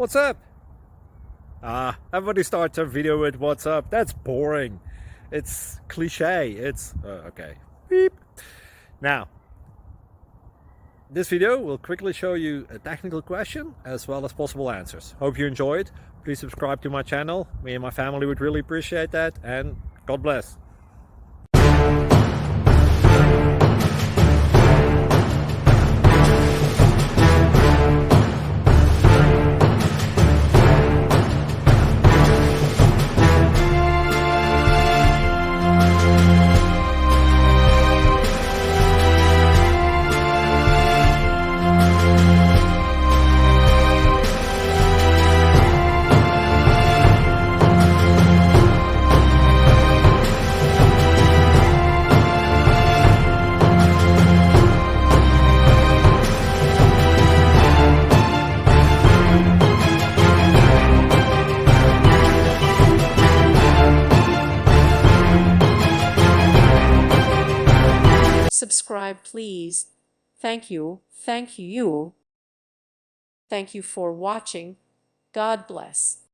What's up? Everybody starts a video with what's up. That's boring. It's cliche. It's okay. Beep. Now, this video will quickly show you a technical question as well as possible answers. Hope you enjoyed. Please subscribe to my channel. Me and my family would really appreciate that, and God bless. Subscribe, please. Thank you. Thank you. Thank you for watching. God bless.